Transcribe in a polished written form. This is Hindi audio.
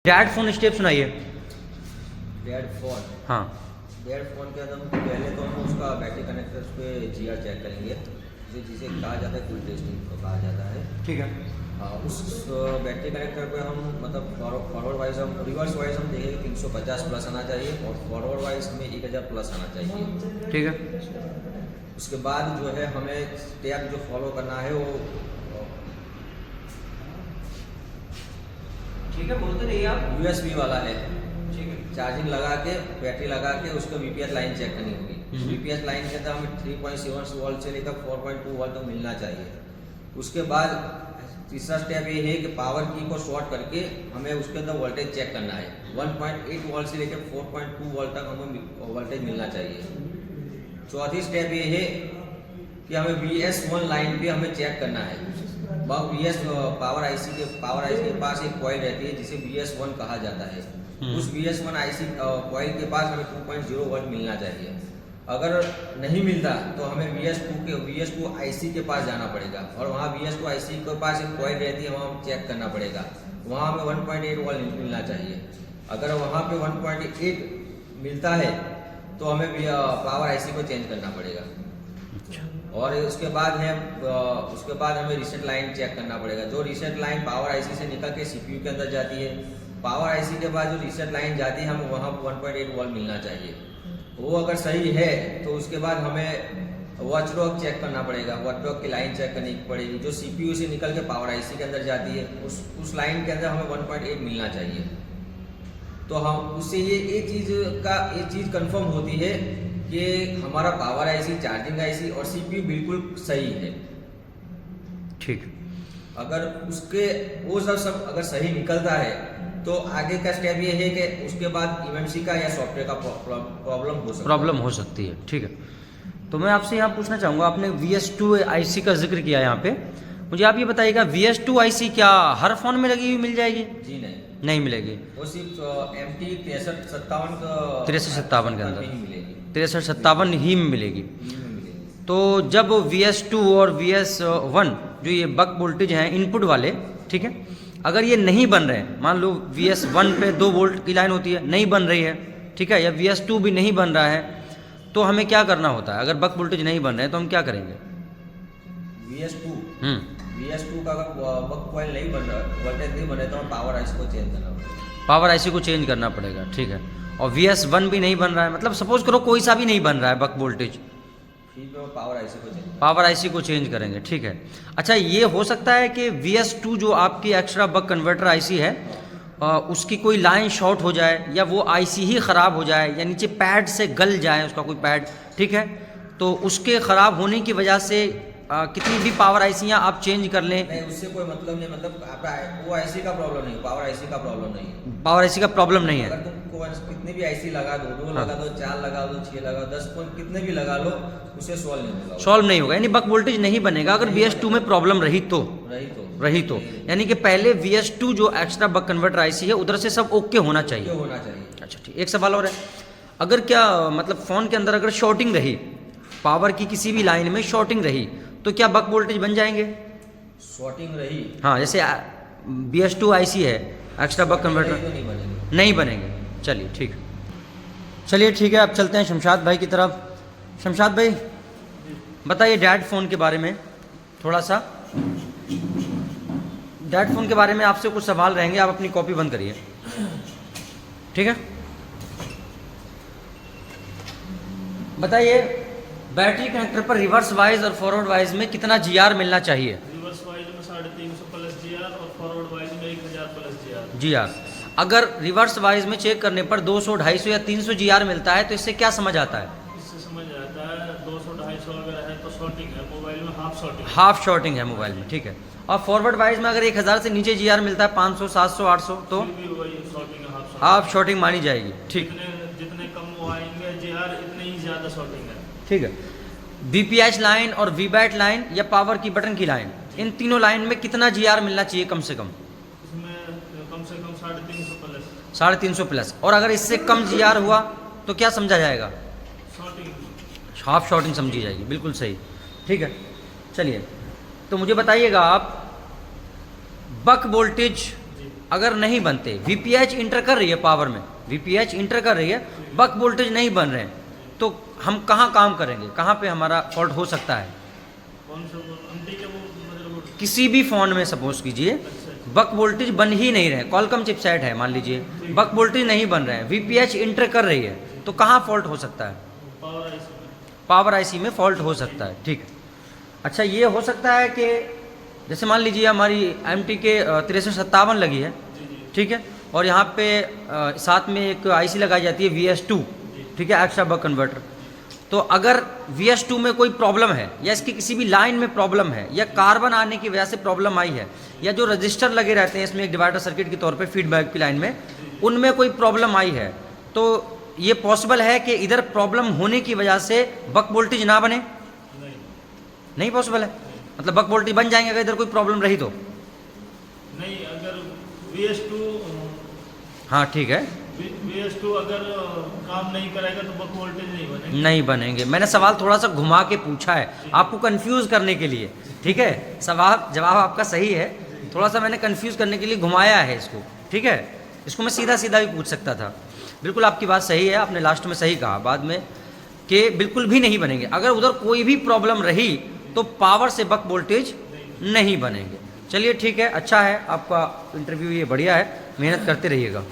डैड फोन स्टेप सुनाइए। डेड फोन हाँ डेड फोन के अंदर पहले तो हम उसका बैटरी कनेक्टर पे जीआर चेक करेंगे, जिसे कहा जाता है कूल टेस्टिंग तो कहा जाता है। ठीक है। हाँ, उस बैटरी कनेक्टर पे हम मतलब फॉरवर्ड वाइज हम रिवर्स वाइज हम देखेंगे 350 प्लस आना चाहिए और फॉरवर्ड वाइज हमें 1000 प्लस आना चाहिए। ठीक है। उसके बाद जो है हमें स्टेप जो फॉलो करना है वो ठीक है, बोलते रहिए आप। यूएसबी वाला है। ठीक है। चार्जिंग लगा के बैटरी लगा के उसको वीपीएस लाइन चेक करनी होगी। वीपीएस लाइन के अंदर हमें 3.7 वोल्ट से लेकर 4.2 वोल्ट तक मिलना चाहिए। उसके बाद तीसरा स्टेप ये है कि पावर की को शॉर्ट करके हमें उसके अंदर वोल्टेज चेक करना है। 1.8 वोल्ट से लेकर 4.2 वोल्ट तक हमें वोल्टेज मिलना चाहिए। चौथी स्टेप ये है कि हमें VS1 लाइन पे हमें चेक करना है। पावर आईसी के पास एक कॉइल रहती है जिसे VS1 कहा जाता है। उस VS1 आईसी कॉइल के पास हमें 2.0 वोल्ट मिलना चाहिए। अगर नहीं मिलता तो हमें VS2 आईसी के पास जाना पड़ेगा और वहाँ VS2 आईसी के पास एक कॉइल रहती है, वहाँ चेक करना पड़ेगा। वहाँ हमें 1.8 वोल्ट मिलना चाहिए। अगर वहाँ पे 1.8 मिलता है तो हमें पावर आईसी को चेंज करना पड़ेगा। और उसके बाद हमें रीसेट लाइन चेक करना पड़ेगा। जो रीसेट लाइन पावर आईसी से निकल के सीपीयू के अंदर जाती है, पावर आईसी के बाद जो रीसेट लाइन जाती है हमें वहाँ 1.8 वोल्ट मिलना चाहिए। वो अगर सही है तो उसके बाद हमें वॉचडॉग चेक करना पड़ेगा। वॉचडॉग की लाइन चेक करनी पड़ेगी जो सीपीयू से निकल के पावर आईसी के अंदर जाती है। उस लाइन के अंदर हमें 1.8 मिलना चाहिए। तो हम उससे ये चीज़ कंफर्म होती है कि हमारा पावर आईसी, चार्जिंग आईसी और सीपीयू बिल्कुल सही है। ठीक। अगर वो सब अगर सही निकलता है तो आगे का स्टेप ये है कि उसके बाद ईएमसी का या सॉफ्टवेयर का प्रॉब्लम हो सकती है। ठीक है। तो मैं आपसे यहाँ पूछना चाहूँगा, आपने VS2 आईसी का जिक्र किया यहाँ पे, मुझे आप ये बताइएगा VS2 आईसी क्या हर फोन में लगी हुई मिल जाएगी? जी नहीं मिलेगी। वो सिर्फ MT 6357 के अंदर ही मिलेगी। 6357 ही में मिलेगी। तो जब VS2 और VS1 जो ये बक वोल्टेज हैं इनपुट वाले, ठीक है, अगर ये नहीं बन रहे हैं, मान लो VS1 पे 2 वोल्ट की लाइन होती है, नहीं बन रही है, ठीक है, या VS2 भी नहीं बन रहा है, तो हमें क्या करना होता है? अगर बक वोल्टेज नहीं बन रहे हैं तो हम क्या करेंगे? VS2 का अगर बक कॉइल नहीं बन रहा, वोल्टेज नहीं बन रहा, तो हम पावर आईसी को चेंज करना पड़ेगा। पावर आईसी को चेंज करना पड़ेगा। ठीक है। और VS1 भी नहीं बन रहा है, मतलब सपोज करो कोई सा भी नहीं बन रहा है बक वोल्टेज, पावर आईसी को चेंज करेंगे। ठीक है। अच्छा, ये हो सकता है कि VS2 जो आपकी एक्स्ट्रा बक कन्वर्टर आईसी है उसकी कोई लाइन शॉर्ट हो जाए, या वो आईसी ही ख़राब हो जाए, या नीचे पैड से गल जाए उसका कोई पैड, ठीक है, तो उसके ख़राब होने की वजह से कितनी भी पावर आईसीयाँ आप चेंज कर लें, नहीं, उससे कोई मतलब नहीं। मतलब आपका वो आईसी का प्रॉब्लम नहीं, पावर आईसी का प्रॉब्लम नहीं है। पावर आईसी का प्रॉब्लम नहीं है। अगर तुम कितने भी आईसी लगा दो, 2 लगा दो, 4 लगा दो, 6 लगा दो, 10 कितने भी लगा लो, उसे सॉल्व नहीं होगा। यानी बक वोल्टेज नहीं बनेगा अगर VS2 में प्रॉब्लम रही तो। यानी कि पहले VS2 जो एक्स्ट्रा बक कन्वर्टर आईसी है उधर से सब ओके होना चाहिए। अच्छा, ठीक। एक सवाल और है, अगर क्या मतलब फ़ोन के अंदर अगर शॉर्टिंग रही, पावर की किसी भी लाइन में शॉर्टिंग रही, तो क्या बक वोल्टेज बन जाएंगे? शॉर्टिंग रही, हाँ, जैसे VS2 आईसी है एक्स्ट्रा बक कन्वर्टर, तो नहीं बनेंगे। चलिए ठीक है। अब चलते हैं शमशाद भाई की तरफ। शमशाद भाई बताइए डैड फ़ोन के बारे में थोड़ा सा। डैड फ़ोन के बारे में आपसे कुछ सवाल रहेंगे, आप अपनी कॉपी बंद करिए, ठीक है। बताइए बैटरी कनेक्टर पर रिवर्स वाइज और फॉरवर्ड वाइज में कितना GR मिलना चाहिए? रिवर्स वाइज में 350 प्लस GR और फॉरवर्ड वाइज में 1000 प्लस GR। अगर रिवर्स वाइज में चेक करने पर 200, 250 या 300 GR मिलता है तो इससे क्या समझ आता है? इससे समझ आता है 200, 250 अगर है तो शॉर्टिंग है, मोबाइल में हाफ शॉर्टिंग है मोबाइल में, ठीक है। और फॉरवर्ड वाइज में अगर 1000 से नीचे GR मिलता है, 500, 700, 800, तो हाफ शॉर्टिंग मानी जाएगी। ठीक, जितने कम वो आएंगे GR इतने ही ज़्यादा शॉर्टिंग है। ठीक है। VPH लाइन और VBAT लाइन या पावर की बटन की लाइन, इन तीनों लाइन में कितना GR मिलना चाहिए कम से कम? इसमें कम से कम 350 प्लस। 350 प्लस। और अगर इससे कम GR हुआ तो क्या समझा जाएगा? हाफ शॉर्टिंग समझी जाएगी। बिल्कुल सही, ठीक है। चलिए, तो मुझे बताइएगा आप, बक वोल्टेज अगर नहीं बनते, वीपीएच इंटर कर रही है पावर में, वीपीएच इंटर कर रही है, बक वोल्टेज नहीं बन रहे हैं, तो हम कहाँ काम करेंगे, कहाँ पे हमारा फॉल्ट हो सकता है? कौन सा एमटी के वो मदरबोर्ड? किसी भी फ़ोन में सपोज कीजिए बक वोल्टेज बन ही नहीं रहे, कॉलकम चिपसेट है मान लीजिए, बक वोल्टेज नहीं बन रहे हैं, वीपीएच इंटर कर रही है, तो कहाँ फॉल्ट हो सकता है? पावर आईसी में। पावर आईसी में फॉल्ट हो सकता है, ठीक है। अच्छा, ये हो सकता है कि जैसे मान लीजिए हमारी एमटी के 6357 लगी है, ठीक है, और यहाँ पे साथ में एक आईसी लगाई जाती है VS2, ठीक है, एक्स्ट्रा बक कन्वर्टर। तो अगर VS2 में कोई प्रॉब्लम है, या इसकी किसी भी लाइन में प्रॉब्लम है, या कार्बन आने की वजह से प्रॉब्लम आई है, या जो रजिस्टर लगे रहते हैं इसमें एक डिवाइडर सर्किट के तौर पे फीडबैक की लाइन में, उनमें कोई प्रॉब्लम आई है, तो ये पॉसिबल है कि इधर प्रॉब्लम होने की वजह से बक वोल्टेज ना बने? नहीं नहीं पॉसिबल है, मतलब बक वोल्टेज बन जाएंगे अगर इधर कोई प्रॉब्लम रही तो? नहीं, अगर VS2 हाँ ठीक है, VS2 अगर काम नहीं करेगा तो बक वोल्टेज नहीं बनेगा। नहीं बनेंगे। मैंने सवाल थोड़ा सा घुमा के पूछा है आपको कंफ्यूज करने के लिए, ठीक है, सवाल जवाब आपका सही है, थोड़ा सा मैंने कंफ्यूज करने के लिए घुमाया है इसको, ठीक है, इसको मैं सीधा सीधा भी पूछ सकता था। बिल्कुल आपकी बात सही है, आपने लास्ट में सही कहा बाद में कि बिल्कुल भी नहीं बनेंगे, अगर उधर कोई भी प्रॉब्लम रही तो पावर से बक वोल्टेज नहीं बनेंगे। चलिए ठीक है, अच्छा है, आपका इंटरव्यू ये बढ़िया है, मेहनत करते रहिएगा।